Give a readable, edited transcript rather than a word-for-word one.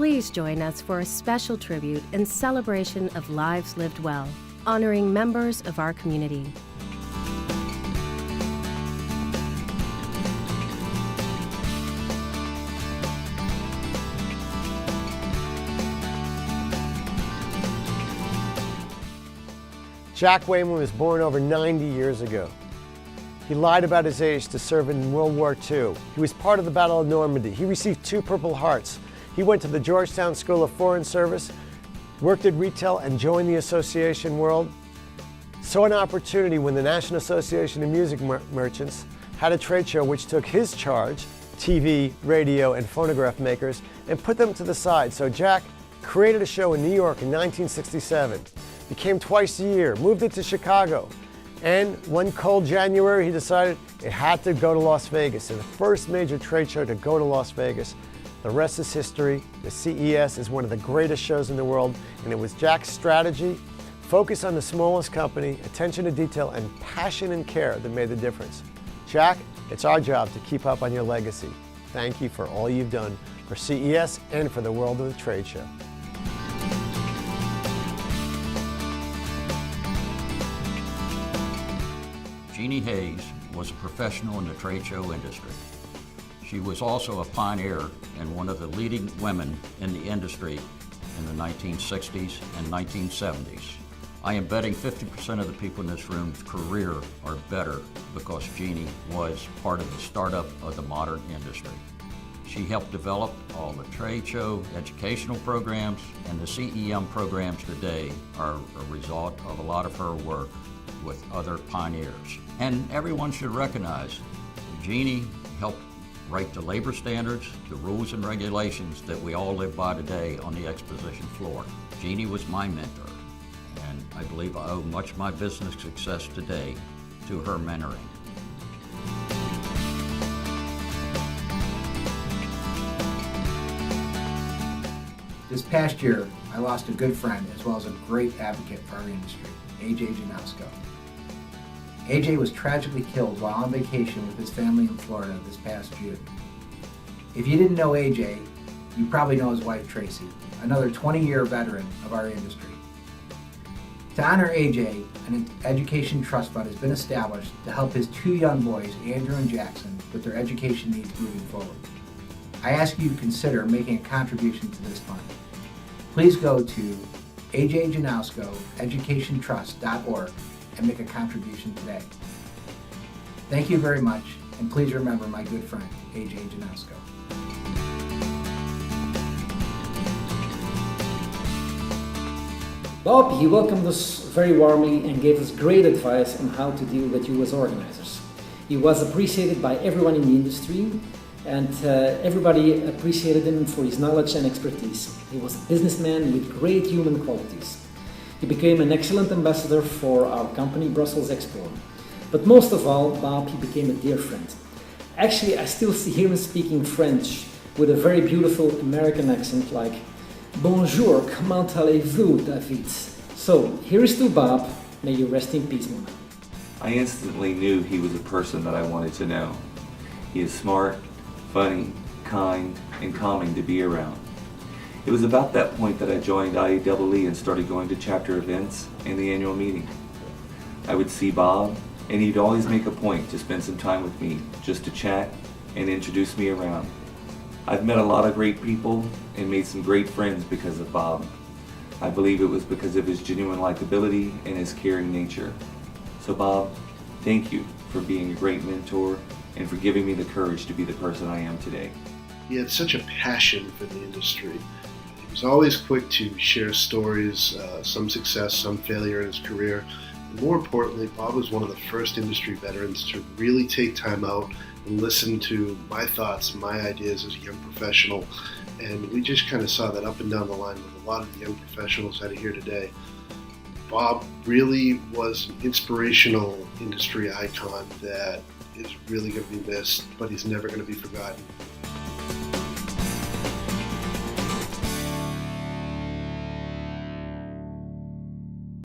Please join us for a special tribute in celebration of lives lived well, honoring members of our community. Jack Wayman was born over 90 years ago. He lied about his age to serve in World War II. He was part of the Battle of Normandy. He received 2 Purple Hearts. He went to the Georgetown School of Foreign Service, worked at retail and joined the association world. Saw an opportunity when the National Association of Music Merchants had a trade show which took his charge, TV, radio, and phonograph makers, and put them to the side. So Jack created a show in New York in 1967. He came twice a year, moved it to Chicago, and one cold January he decided it had to go to Las Vegas. And the first major trade show to go to Las Vegas. The rest is history. The CES is one of the greatest shows in the world, and it was Jack's strategy, focus on the smallest company, attention to detail, and passion and care that made the difference. Jack, it's our job to keep up on your legacy. Thank you for all you've done for CES and for the world of the trade show. Jeanne Hayes was a professional in the trade show industry. She was also a pioneer and one of the leading women in the industry in the 1960s and 1970s. I am betting 50% of the people in this room's career are better because Jeanne was part of the startup of the modern industry. She helped develop all the trade show educational programs, and the CEM programs today are a result of a lot of her work with other pioneers. And everyone should recognize Jeanne helped write the labor standards, the rules and regulations that we all live by today on the exposition floor. Jeanne was my mentor, and I believe I owe much of my business success today to her mentoring. This past year, I lost a good friend as well as a great advocate for our industry, A.J. Janosko. A.J. was tragically killed while on vacation with his family in Florida this past June. If you didn't know A.J., you probably know his wife Tracy, another 20-year veteran of our industry. To honor A.J., an education trust fund has been established to help his 2 young boys, Andrew and Jackson, with their education needs moving forward. I ask you to consider making a contribution to this fund. Please go to ajjanoskoeducationtrust.org and make a contribution today. Thank you very much, and please remember my good friend, A.J. Janosko. Bob, he welcomed us very warmly and gave us great advice on how to deal with you as organizers. He was appreciated by everyone in the industry, and everybody appreciated him for his knowledge and expertise. He was a businessman with great human qualities. He became an excellent ambassador for our company, Brussels Expo. But most of all, Bob, he became a dear friend. Actually, I still hear him speaking French with a very beautiful American accent like, "Bonjour, comment allez-vous, David?" So, here is to Bob. May you rest in peace, Mama. I instantly knew he was a person that I wanted to know. He is smart, funny, kind, and calming to be around. It was about that point that I joined Iaee-Tv and started going to chapter events and the annual meeting. I would see Bob, and he'd always make a point to spend some time with me, just to chat and introduce me around. I've met a lot of great people and made some great friends because of Bob. I believe it was because of his genuine likability and his caring nature. So Bob, thank you for being a great mentor and for giving me the courage to be the person I am today. He had such a passion for the industry. He was always quick to share stories, some success, some failure in his career. And more importantly, Bob was one of the first industry veterans to really take time out and listen to my thoughts, my ideas as a young professional. And we just kind of saw that up and down the line with a lot of the young professionals that are here today. Bob really was an inspirational industry icon that is really going to be missed, but he's never going to be forgotten.